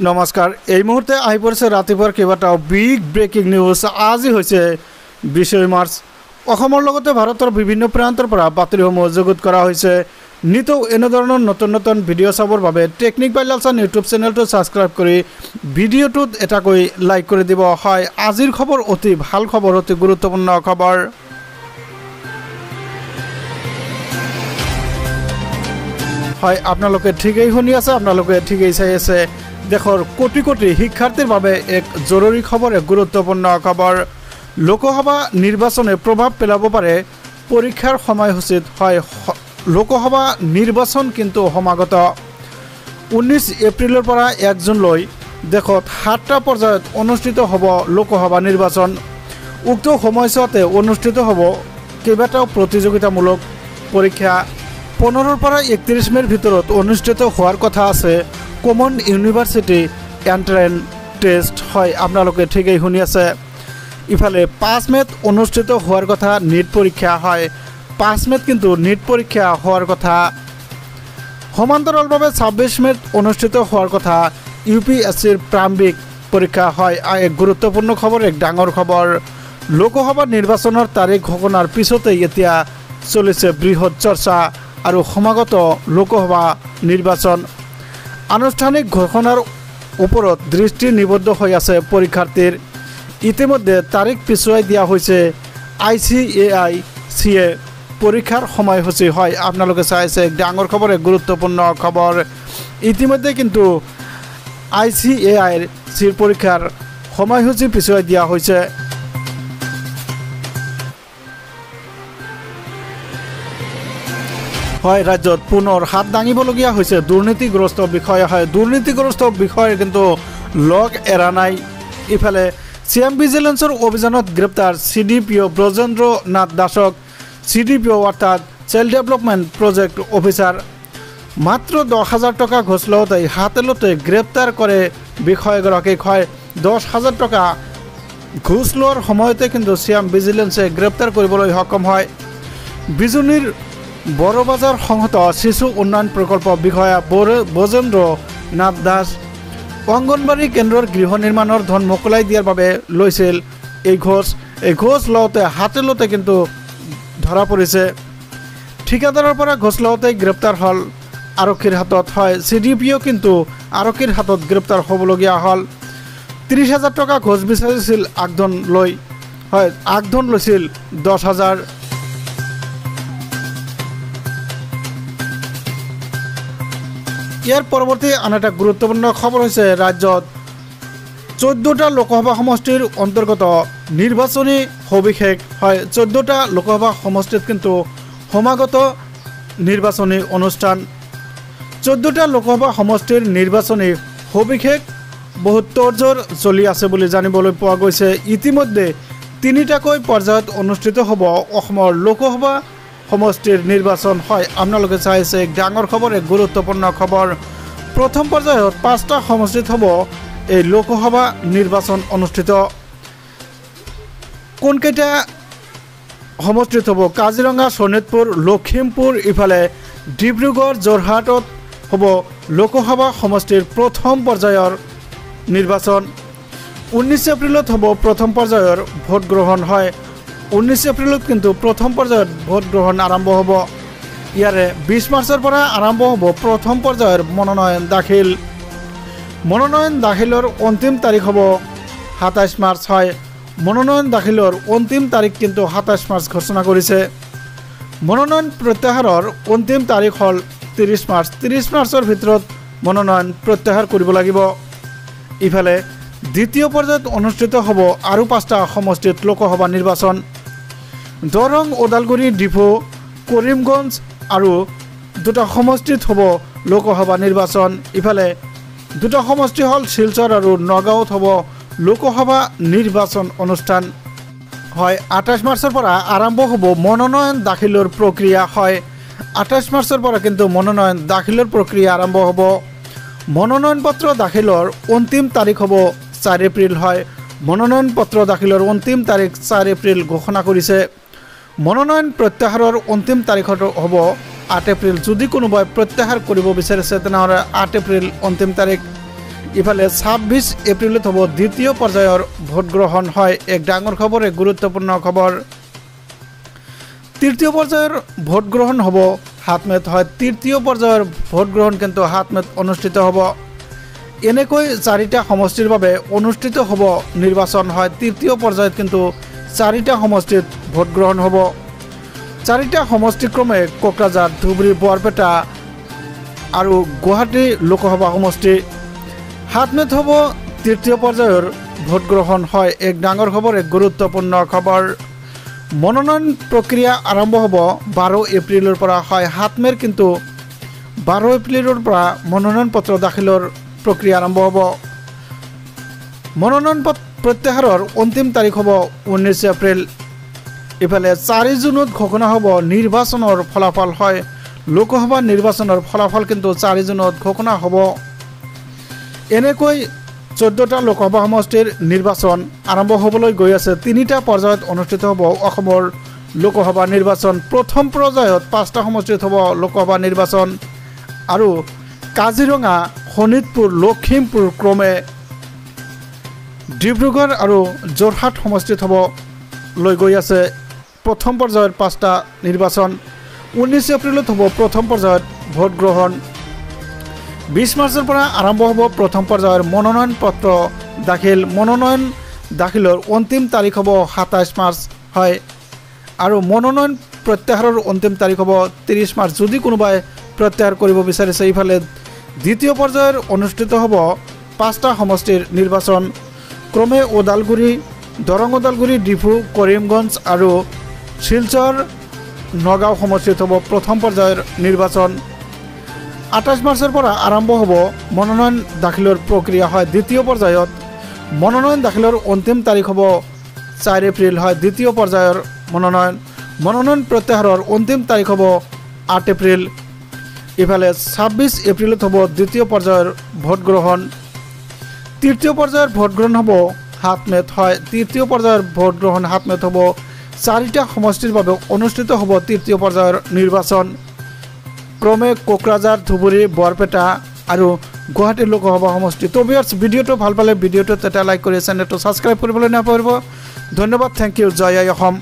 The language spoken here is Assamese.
নমস্কাৰ এই মুহূৰ্তে আহি পৰিছে ৰাতিপুৱাৰ কেইবাটাও বিগ ব্ৰেকিং নিউজ আজি হৈছে 20 মাৰ্চ অসমৰ লগতে ভাৰতৰ বিভিন্ন প্ৰান্তৰ পৰা বাতৰিসমূহ যুগুত কৰা হৈছে নিতৌ এনেধৰণৰ নতুন নতুন ভিডিঅ' চাবৰ বাবে টেকনিক বাই লালচান ইউটিউব চেনেলটো সাবস্ক্ৰাইব কৰি ভিডিঅ'টোত এটাকৈ লাইক কৰি দিব হয় আজিৰ খবৰ অতি ভাল খবৰ অতি গুৰুত্বপূৰ্ণ খবৰ হয় আপোনালোকে ঠিকই শুনি আছে আপোনালোকে ঠিকই চাই আছে দেশৰ কোটি কোটি শিক্ষাৰ্থীৰ বাবে এক জৰুৰী খবৰ এক গুৰুত্বপূৰ্ণ খবৰ লোকসভা নিৰ্বাচনে প্ৰভাৱ পেলাব পাৰে পৰীক্ষাৰ সময়সূচীত হয় লোকসভা নিৰ্বাচন কিন্তু সমাগত 19 এপ্ৰিলৰ পৰা 1 জুনলৈ দেশত 7টা পৰ্যায়ত অনুষ্ঠিত হ'ব লোকসভা নিৰ্বাচন উক্ত সময়ছোৱাতে অনুষ্ঠিত হ'ব কেইবাটাও প্ৰতিযোগিতামূলক পৰীক্ষা 15 পৰা 31 মেৰ ভিতৰত অনুষ্ঠিত হোৱাৰ কথা আছে কমন ইউনিভাৰ্চিটি এন্ট্ৰেন্স টেষ্ট হয় আপোনালোকে ঠিকই শুনি আছে ইফালে 5 মেত অনুষ্ঠিত হোৱাৰ কথা নিট পৰীক্ষা হয় 5 মেত কিন্তু নিট পৰীক্ষা হোৱাৰ কথা সমান্তৰালভাৱে 26 মেত অনুষ্ঠিত হোৱাৰ কথা ইউপিএসসিৰ প্ৰাৰম্ভিক পৰীক্ষা হয় এক গুৰুত্বপূৰ্ণ খবৰ এক ডাঙৰ খবৰ লোকসভা নিৰ্বাচনৰ তাৰিখ ঘোষণাৰ পিছতে এতিয়া চলিছে বৃহৎ চৰ্চা আৰু সমাগত লোকসভা নিৰ্বাচন আনুষ্ঠানিক ঘোষণাৰ ওপৰত দৃষ্টি নিবদ্ধ হৈ আছে পৰীক্ষাৰ্থীৰ ইতিমধ্যে তাৰিখ পিছুৱাই দিয়া হৈছে ICAI-CA পৰীক্ষাৰ সময়সূচী হয় আপোনালোকে চাইছে এক ডাঙৰ খবৰ এক গুৰুত্বপূৰ্ণ খবৰ ইতিমধ্যে কিন্তু ICAI-CA পৰীক্ষাৰ সময়সূচী পিছুৱাই দিয়া হৈছে হয় ৰাজ্যত পুনৰ হাত দাঙিবলগীয়া হৈছে দুৰ্নীতিগ্ৰস্ত বিষয় হয় দুৰ্নীতিগ্ৰস্ত বিষয় কিন্তু লগ এৰা নাই ইফালে সিএম ভিজিলেন্সৰ অভিযানত গ্ৰেপ্তাৰ CDPO ব্ৰজেন্দ্ৰ নাথ দাসক CDPO অৰ্থাৎ চাইল্ড ডেভেলপমেণ্ট প্ৰজেক্ট অফিচাৰ মাত্ৰ 10,000 টকা ঘোষ লওঁতে হাতেলতে গ্ৰেপ্তাৰ কৰে বিষয়াগৰাকীক হয় 10,000 টকা ঘোষ লোৱাৰ সময়তে কিন্তু সিএম ভিজিলেন্সে গ্ৰেপ্তাৰ কৰিবলৈ সক্ষম হয় বিজুনীৰ বড়বাজাৰ সংহত শিশু উন্নয়ন প্ৰকল্প বিষয়া ব্ৰজেন্দ্ৰ নাথ দাস অংগনবাড়ী কেন্দ্ৰৰ গৃহ নিৰ্মাণৰ ধন মোকলাই দিয়াৰ বাবে লৈছিল এই ঘোষ লওঁতে হাতেলতে কিন্তু ধৰা পৰিছে ঠিকাদাৰৰ পৰা ঘোষ লওঁতে গ্ৰেপ্তাৰ হ'ল আৰক্ষীৰ হাতত হয় CDPO কিন্তু আৰক্ষীৰ হাতত গ্ৰেপ্তাৰ হ'বলগীয়া হ'ল 30,000 টকা ঘোষ বিচাৰিছিল আগধন লৈছিল 10,000 ইয়াৰ পৰৱৰ্তী আন এটা গুৰুত্বপূৰ্ণ খবৰ হৈছে ৰাজ্যত 14টা লোকসভা সমষ্টিৰ অন্তৰ্গত নিৰ্বাচনী সবিশেষ হয় 14টা লোকসভা সমষ্টিত কিন্তু সমাগত নিৰ্বাচনী অনুষ্ঠান 14টা লোকসভা সমষ্টিৰ নিৰ্বাচনী সবিশেষ বহুত তৰজৰ চলি আছে বুলি জানিবলৈ পোৱা গৈছে ইতিমধ্যে 3টাকৈ পৰ্যায়ত অনুষ্ঠিত হ'ব অসমৰ লোকসভা সমষ্টিৰ নিৰ্বাচন হয় আপোনালোকে চাইছে এক ডাঙৰ খবৰ এক গুৰুত্বপূৰ্ণ খবৰ প্ৰথম পৰ্যায়ত 5টা সমষ্টিত হ'ব এই লোকসভা নিৰ্বাচন অনুষ্ঠিত কোনকেইটা সমষ্টিত হ'ব কাজিৰঙা শোণিতপুৰ লখিমপুৰ ইফালে ডিব্ৰুগড় যোৰহাটত হ'ব লোকসভা সমষ্টিৰ প্ৰথম পৰ্যায়ৰ নিৰ্বাচন 19 এপ্ৰিলত হ'ব প্ৰথম পৰ্যায়ৰ ভোট গ্ৰহণ হয় 19 এপ্ৰিলত কিন্তু প্ৰথম পৰ্যায়ত ভোট গ্ৰহণ আৰম্ভ হ'ব ইয়াৰে 20 মাৰ্চৰ পৰা আৰম্ভ হ'ব প্ৰথম পৰ্যায়ৰ মনোনয়ন দাখিলৰ অন্তিম তাৰিখ হ'ব 27 মাৰ্চ হয় মনোনয়ন দাখিলৰ অন্তিম তাৰিখ কিন্তু 27 মাৰ্চ ঘোষণা কৰিছে মনোনয়ন প্ৰত্যাহাৰৰ অন্তিম তাৰিখ হ'ল 30 মাৰ্চৰ ভিতৰত মনোনয়ন প্ৰত্যাহাৰ কৰিব লাগিব ইফালে দ্বিতীয় পৰ্যায়ত অনুষ্ঠিত হ'ব আৰু 5টা সমষ্টিত লোকসভা নিৰ্বাচন দৰং ওদালগুৰি ডিফু কৰিমগঞ্জ আৰু 2টা সমষ্টিত হ'ব লোকসভা নিৰ্বাচন ইফালে 2টা সমষ্টি হ'ল শিলচৰ আৰু নগাঁৱত হ'ব লোকসভা নিৰ্বাচন অনুষ্ঠান হয় 28 মাৰ্চৰ পৰা আৰম্ভ হ'ব মনোনয়ন দাখিলৰ প্ৰক্ৰিয়া হয় 28 মাৰ্চৰ পৰা কিন্তু মনোনয়ন দাখিলৰ প্ৰক্ৰিয়া আৰম্ভ হ'ব মনোনয়ন পত্ৰ দাখিলৰ অন্তিম তাৰিখ হ'ব 4 এপ্ৰিল হয় মনোনয়ন পত্ৰ দাখিলৰ অন্তিম তাৰিখ 4 এপ্ৰিল ঘোষণা কৰিছে মনোনয়ন প্ৰত্যাহাৰৰ অন্তিম তাৰিখ হ'ব 8 এপ্ৰিল যদি কোনোবাই প্ৰত্যাহাৰ কৰিব বিচাৰিছে তেনেহ'লে 8 এপ্ৰিল অন্তিম তাৰিখ ইফালে 26 এপ্ৰিলত হ'ব দ্বিতীয় পৰ্যায়ৰ ভোট গ্ৰহণ হয় এক ডাঙৰ খবৰ এক গুৰুত্বপূৰ্ণ খবৰ তৃতীয় পৰ্যায়ৰ ভোট গ্ৰহণ হ'ব 7 মেত হয় তৃতীয় পৰ্যায়ৰ ভোট গ্ৰহণ কিন্তু 7 মেত অনুষ্ঠিত হ'ব এনেকৈ চাৰিটা সমষ্টিৰ বাবে অনুষ্ঠিত হ'ব নিৰ্বাচন হয় তৃতীয় পৰ্যায়ত কিন্তু চাৰিটা সমষ্টিত ভোট গ্ৰহণ হ'ব চাৰিটা সমষ্টি ক্ৰমে কোকৰাঝাৰ ধুবুৰী বৰপেটা আৰু গুৱাহাটী লোকসভা সমষ্টি 7 মেত হ'ব তৃতীয় পৰ্যায়ৰ ভোট গ্ৰহণ হয় এক ডাঙৰ খবৰ এক গুৰুত্বপূৰ্ণ খবৰ মনোনয়ন প্ৰক্ৰিয়া আৰম্ভ হ'ব 12 এপ্ৰিলৰ পৰা হয় 7 মেৰ কিন্তু 12 এপ্ৰিলৰ পৰা মনোনয়ন পত্ৰ দাখিলৰ প্ৰক্ৰিয়া আৰম্ভ হ'ব মনোনয়ন প্ৰত্যাহাৰৰ অন্তিম তাৰিখ হ'ব 19 এপ্ৰিল ইফালে 4 জুনত ঘোষণা হ'ব নিৰ্বাচনৰ ফলাফল হয় লোকসভা নিৰ্বাচনৰ ফলাফল কিন্তু 4 জুনত ঘোষণা হ'ব এনেকৈ 14টা লোকসভা সমষ্টিৰ নিৰ্বাচন আৰম্ভ হ'বলৈ গৈ আছে 3টা পৰ্যায়ত অনুষ্ঠিত হ'ব অসমৰ লোকসভা নিৰ্বাচন প্ৰথম পৰ্যায়ত 5টা সমষ্টিত হ'ব লোকসভা নিৰ্বাচন আৰু কাজিৰঙা শোণিতপুৰ লখিমপুৰ ক্ৰমে ডিব্ৰুগড় আৰু যোৰহাট সমষ্টিত হ'ব লৈ গৈ আছে প্ৰথম পৰ্যায়ৰ 5টা নিৰ্বাচন 19 এপ্ৰিলত হ'ব প্ৰথম পৰ্যায়ত ভোট গ্ৰহণ 20 মাৰ্চৰ পৰা আৰম্ভ হ'ব প্ৰথম পৰ্যায়ৰ মনোনয়ন পত্ৰ দাখিল মনোনয়ন দাখিলৰ অন্তিম তাৰিখ হ'ব 27 মাৰ্চ হয় আৰু মনোনয়ন প্ৰত্যাহাৰৰ অন্তিম তাৰিখ হ'ব 30 মাৰ্চ যদি কোনোবাই প্ৰত্যাহাৰ কৰিব বিচাৰিছে ইফালে দ্বিতীয় পৰ্যায়ৰ অনুষ্ঠিত হ'ব 5টা সমষ্টিৰ নিৰ্বাচন ক্ৰমে ওদালগুৰি দৰং ওদালগুৰি ডিফু কৰিমগঞ্জ আৰু শিলচৰ নগাঁও সমষ্টিত হ'ব প্ৰথম পৰ্যায়ৰ নিৰ্বাচন 28 মাৰ্চৰ পৰা আৰম্ভ হ'ব মনোনয়ন দাখিলৰ প্ৰক্ৰিয়া হয় দ্বিতীয় পৰ্যায়ত মনোনয়ন দাখিলৰ অন্তিম তাৰিখ হ'ব 4 এপ্ৰিল হয় দ্বিতীয় পৰ্যায়ৰ মনোনয়ন প্ৰত্যাহাৰৰ অন্তিম তাৰিখ হ'ব 8 এপ্ৰিল ইফালে 26 এপ্ৰিলত হ'ব দ্বিতীয় পৰ্যায়ৰ ভোট গ্ৰহণ তৃতীয় পৰ্যায়ৰ ভোট গ্ৰহণ হ'ব 7 মেত হয় তৃতীয় পৰ্যায়ৰ ভোট গ্ৰহণ 7 মেত হ'ব চাৰিটা সমষ্টিৰ বাবে অনুষ্ঠিত হ'ব তৃতীয় পৰ্যায়ৰ নিৰ্বাচন ক্ৰমে কোকৰাঝাৰ ধুবুৰী বৰপেটা আৰু গুৱাহাটী লোকসভা সমষ্টি তো ভিউয়াৰ্স ভিডিঅ'টো ভাল পালে ভিডিঅ'টো এটা লাইক কৰি চেনেলটো সাবস্ক্ৰাইব কৰিবলৈ নাপাহৰিব ধন্যবাদ থ্যাংক ইউ জয় আই অসম